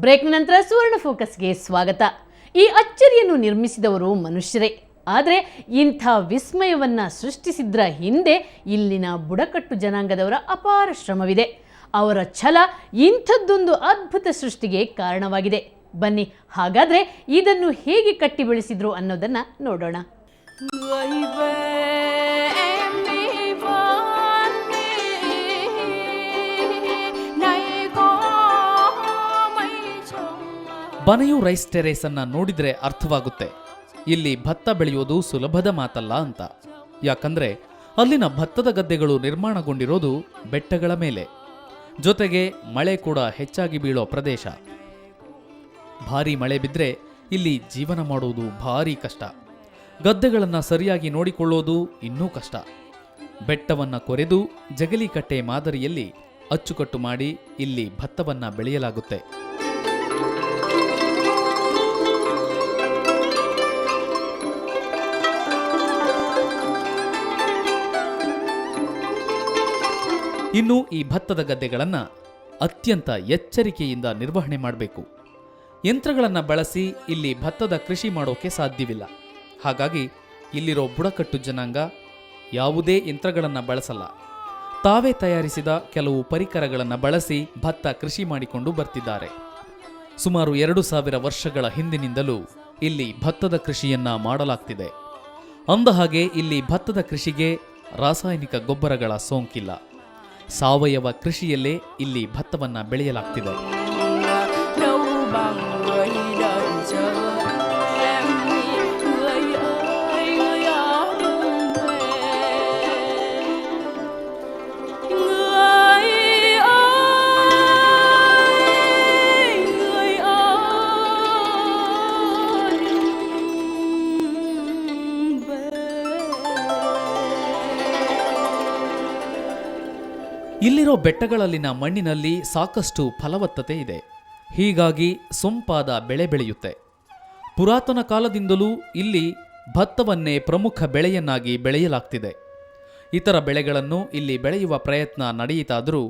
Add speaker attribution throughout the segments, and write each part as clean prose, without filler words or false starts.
Speaker 1: Break ನಂತರ ಸುವರ್ಣ ಫೋಕಸ್ಗೆ ಸ್ವಾಗತ. ಈ ಅಚ್ಚರಿಯನ್ನು ನಿರ್ಮಿಸಿದವರು ಮನುಷ್ಯರೇ. ಆದರೆ ಇಂಥ ವಿಸ್ಮಯವನ್ನ ಸೃಷ್ಟಿಸಿದ್ರ ಹಿಂದೆ ಇಲ್ಲಿನ ಬುಡಕಟ್ಟು ಜನಾಂಗದವರ ಅಪಾರ ಶ್ರಮವಿದೆ. ಅವರ ಛಲ ಇಂಥದ್ದೊಂದು ಅದ್ಭುತ ಸೃಷ್ಟಿಗೆ ಕಾರಣವಾಗಿದೆ. ಬನ್ನಿ, ಹಾಗಾದ್ರೆ ಇದನ್ನು ಹೇಗೆ ಕಟ್ಟಿ ಬೆಳೆಸಿದ್ರು ಅನ್ನೋದನ್ನ ನೋಡೋಣ.
Speaker 2: ಬನೆಯು ರೈಸ್ ಟೆರೇಸ್ ಅನ್ನ ನೋಡಿದ್ರೆ ಅರ್ಥವಾಗುತ್ತೆ, ಇಲ್ಲಿ ಭತ್ತ ಬೆಳೆಯೋದು ಸುಲಭದ ಮಾತಲ್ಲ ಅಂತ. ಯಾಕಂದ್ರೆ ಅಲ್ಲಿನ ಭತ್ತದ ಗದ್ದೆಗಳು ನಿರ್ಮಾಣಗೊಂಡಿರೋದು ಬೆಟ್ಟಗಳ ಮೇಲೆ, ಜೊತೆಗೆ ಮಳೆ ಕೂಡ ಹೆಚ್ಚಾಗಿ ಬೀಳೋ ಪ್ರದೇಶ. ಭಾರೀ ಮಳೆ ಬಿದ್ದರೆ ಇಲ್ಲಿ ಜೀವನ ಮಾಡೋದು ಭಾರೀ ಕಷ್ಟ. ಗದ್ದೆಗಳನ್ನು ಸರಿಯಾಗಿ ನೋಡಿಕೊಳ್ಳೋದು ಇನ್ನೂ ಕಷ್ಟ. ಬೆಟ್ಟವನ್ನು ಕೊರೆದು ಜಗಲಿಕಟ್ಟೆ ಮಾದರಿಯಲ್ಲಿ ಅಚ್ಚುಕಟ್ಟು ಮಾಡಿ ಇಲ್ಲಿ ಭತ್ತವನ್ನು ಬೆಳೆಯಲಾಗುತ್ತೆ. ಇನ್ನು ಈ ಭತ್ತದ ಗದ್ದೆಗಳನ್ನು ಅತ್ಯಂತ ಎಚ್ಚರಿಕೆಯಿಂದ ನಿರ್ವಹಣೆ ಮಾಡಬೇಕು. ಯಂತ್ರಗಳನ್ನು ಬಳಸಿ ಇಲ್ಲಿ ಭತ್ತದ ಕೃಷಿ ಮಾಡೋಕೆ ಸಾಧ್ಯವಿಲ್ಲ. ಹಾಗಾಗಿ ಇಲ್ಲಿರೋ ಬುಡಕಟ್ಟು ಜನಾಂಗ ಯಾವುದೇ ಯಂತ್ರಗಳನ್ನು ಬಳಸಲ್ಲ. ತಾವೇ ತಯಾರಿಸಿದ ಕೆಲವು ಪರಿಕರಗಳನ್ನು ಬಳಸಿ ಭತ್ತ ಕೃಷಿ ಮಾಡಿಕೊಂಡು ಬರ್ತಿದ್ದಾರೆ. ಸುಮಾರು 2000 ವರ್ಷಗಳ ಹಿಂದಿನಿಂದಲೂ ಇಲ್ಲಿ ಭತ್ತದ ಕೃಷಿಯನ್ನ ಮಾಡಲಾಗ್ತಿದೆ. ಅಂದಹಾಗೆ ಇಲ್ಲಿ ಭತ್ತದ ಕೃಷಿಗೆ ರಾಸಾಯನಿಕ ಗೊಬ್ಬರಗಳ ಸೋಂಕಿಲ್ಲ. ಸಾವಯವ ಕೃಷಿಯಲ್ಲೇ ಇಲ್ಲಿ ಭತ್ತವನ್ನ ಬೆಳೆಯಲಾಗ್ತಿದೆ. ಇಲ್ಲಿರೋ ಬೆಟ್ಟಗಳಲ್ಲಿನ ಮಣ್ಣಿನಲ್ಲಿ ಸಾಕಷ್ಟು ಫಲವತ್ತತೆ ಇದೆ. ಹೀಗಾಗಿ ಸೊಂಪಾದ ಬೆಳೆ ಬೆಳೆಯುತ್ತೆ. ಪುರಾತನ ಕಾಲದಿಂದಲೂ ಇಲ್ಲಿ ಭತ್ತವನ್ನೇ ಪ್ರಮುಖ ಬೆಳೆಯನ್ನಾಗಿ ಬೆಳೆಯಲಾಗ್ತಿದೆ. ಇತರ ಬೆಳೆಗಳನ್ನು ಇಲ್ಲಿ ಬೆಳೆಯುವ ಪ್ರಯತ್ನ ನಡೆಯಿತಾದರೂ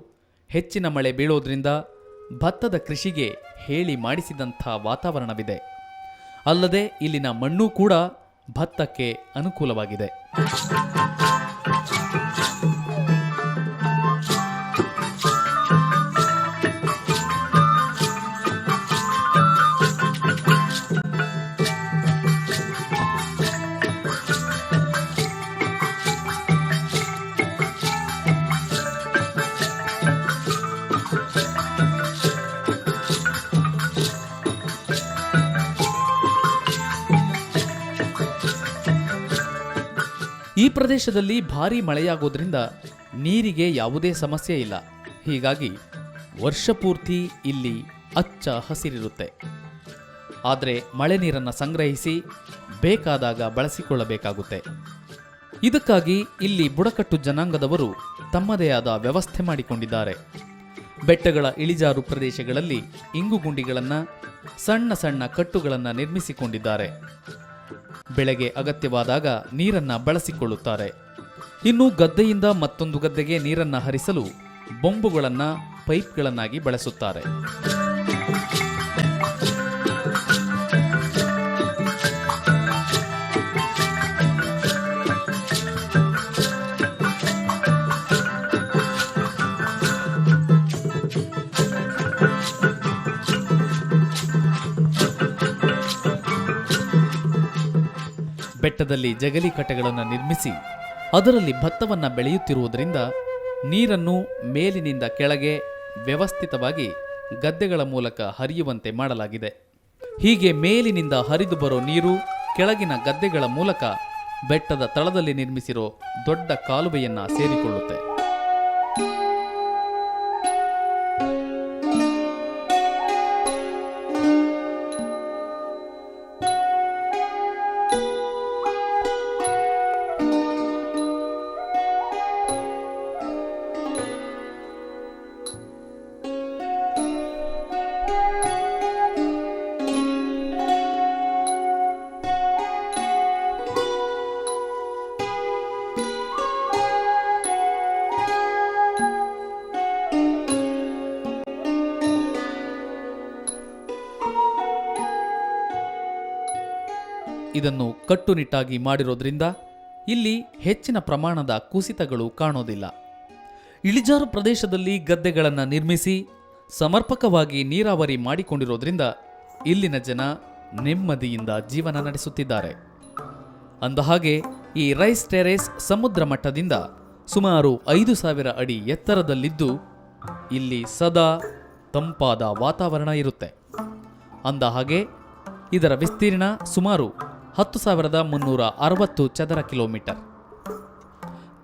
Speaker 2: ಹೆಚ್ಚಿನ ಮಳೆ ಬೀಳೋದ್ರಿಂದ ಭತ್ತದ ಕೃಷಿಗೆ ಹೇಳಿ ಮಾಡಿಸಿದಂಥ ವಾತಾವರಣವಿದೆ. ಅಲ್ಲದೆ ಇಲ್ಲಿನ ಮಣ್ಣು ಕೂಡ ಭತ್ತಕ್ಕೆ ಅನುಕೂಲವಾಗಿದೆ. ಈ ಪ್ರದೇಶದಲ್ಲಿ ಭಾರೀ ಮಳೆಯಾಗೋದ್ರಿಂದ ನೀರಿಗೆ ಯಾವುದೇ ಸಮಸ್ಯೆ ಇಲ್ಲ. ಹೀಗಾಗಿ ವರ್ಷಪೂರ್ತಿ ಇಲ್ಲಿ ಹಚ್ಚ ಹಸಿರಿರುತ್ತೆ. ಆದರೆ ಮಳೆ ನೀರನ್ನು ಸಂಗ್ರಹಿಸಿ ಬೇಕಾದಾಗ ಬಳಸಿಕೊಳ್ಳಬೇಕಾಗುತ್ತೆ. ಇದಕ್ಕಾಗಿ ಇಲ್ಲಿ ಬುಡಕಟ್ಟು ಜನಾಂಗದವರು ತಮ್ಮದೇ ಆದ ವ್ಯವಸ್ಥೆ ಮಾಡಿಕೊಂಡಿದ್ದಾರೆ. ಬೆಟ್ಟಗಳ ಇಳಿಜಾರು ಪ್ರದೇಶಗಳಲ್ಲಿ ಇಂಗುಗುಂಡಿಗಳನ್ನು, ಸಣ್ಣ ಸಣ್ಣ ಕಟ್ಟುಗಳನ್ನು ನಿರ್ಮಿಸಿಕೊಂಡಿದ್ದಾರೆ. ಬೆಳೆಗೆ ಅಗತ್ಯವಾದಾಗ ನೀರನ್ನ ಬಳಸಿಕೊಳ್ಳುತ್ತಾರೆ. ಇನ್ನು ಗದ್ದೆಯಿಂದ ಮತ್ತೊಂದು ಗದ್ದೆಗೆ ನೀರನ್ನ ಹರಿಸಲು ಬೊಂಬುಗಳನ್ನು ಪೈಪ್ಗಳನ್ನಾಗಿ ಬಳಸುತ್ತಾರೆ. ಬೆಟ್ಟದಲ್ಲಿ ಜಗಲಿ ಕಟ್ಟೆಗಳನ್ನು ನಿರ್ಮಿಸಿ ಅದರಲ್ಲಿ ಭತ್ತವನ್ನು ಬೆಳೆಯುತ್ತಿರುವುದರಿಂದ ನೀರನ್ನು ಮೇಲಿನಿಂದ ಕೆಳಗೆ ವ್ಯವಸ್ಥಿತವಾಗಿ ಗದ್ದೆಗಳ ಮೂಲಕ ಹರಿಯುವಂತೆ ಮಾಡಲಾಗಿದೆ. ಹೀಗೆ ಮೇಲಿನಿಂದ ಹರಿದು ಬರೋ ನೀರು ಕೆಳಗಿನ ಗದ್ದೆಗಳ ಮೂಲಕ ಬೆಟ್ಟದ ತಳದಲ್ಲಿ ನಿರ್ಮಿಸಿರೋ ದೊಡ್ಡ ಕಾಲುವೆಯನ್ನ ಸೇರಿಕೊಳ್ಳುತ್ತೆ. ಇದನ್ನು ಕಟ್ಟುನಿಟ್ಟಾಗಿ ಮಾಡಿರೋದ್ರಿಂದ ಇಲ್ಲಿ ಹೆಚ್ಚಿನ ಪ್ರಮಾಣದ ಕುಸಿತಗಳು ಕಾಣೋದಿಲ್ಲ. ಇಳಿಜಾರು ಪ್ರದೇಶದಲ್ಲಿ ಗದ್ದೆಗಳನ್ನು ನಿರ್ಮಿಸಿ ಸಮರ್ಪಕವಾಗಿ ನೀರಾವರಿ ಮಾಡಿಕೊಂಡಿರೋದ್ರಿಂದ ಇಲ್ಲಿನ ಜನ ನೆಮ್ಮದಿಯಿಂದ ಜೀವನ ನಡೆಸುತ್ತಿದ್ದಾರೆ. ಅಂದಹಾಗೆ ಈ ರೈಸ್ ಟೆರೇಸ್ ಸಮುದ್ರ ಮಟ್ಟದಿಂದ ಸುಮಾರು 5,000 ಅಡಿ ಎತ್ತರದಲ್ಲಿದ್ದು ಇಲ್ಲಿ ಸದಾ ತಂಪಾದ ವಾತಾವರಣ ಇರುತ್ತೆ. ಅಂದಹಾಗೆ ಇದರ ವಿಸ್ತೀರ್ಣ ಸುಮಾರು 10,360 ಚದರ ಕಿಲೋಮೀಟರ್.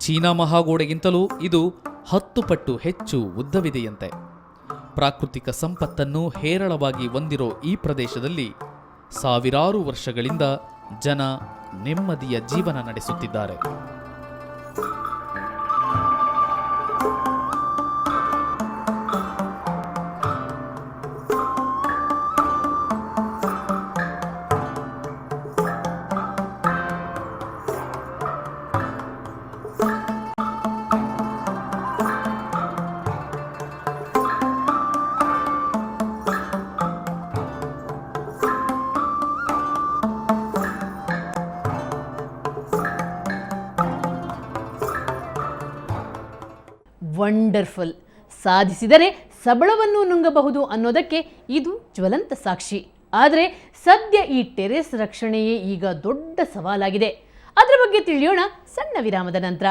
Speaker 2: ಚೀನಾ ಮಹಾಗೋಡೆಗಿಂತಲೂ ಇದು 10 ಪಟ್ಟು ಹೆಚ್ಚು ಉದ್ದವಿದೆಯಂತೆ. ಪ್ರಾಕೃತಿಕ ಸಂಪತ್ತನ್ನು ಹೇರಳವಾಗಿ ಹೊಂದಿರೋ ಈ ಪ್ರದೇಶದಲ್ಲಿ ಸಾವಿರಾರು ವರ್ಷಗಳಿಂದ ಜನ ನೆಮ್ಮದಿಯ ಜೀವನ ನಡೆಸುತ್ತಿದ್ದಾರೆ.
Speaker 1: ವಂಡರ್ಫುಲ್. ಸಾಧಿಸಿದರೆ ಸಬಳವನ್ನು ನುಂಗಬಹುದು ಅನ್ನೋದಕ್ಕೆ ಇದು ಜ್ವಲಂತ ಸಾಕ್ಷಿ. ಆದರೆ ಸದ್ಯ ಈ ಟೆರೇಸ್ ರಕ್ಷಣೆಯೇ ಈಗ ದೊಡ್ಡ ಸವಾಲಾಗಿದೆ. ಅದರ ಬಗ್ಗೆ ತಿಳಿಯೋಣ ಸಣ್ಣ ವಿರಾಮದ ನಂತರ.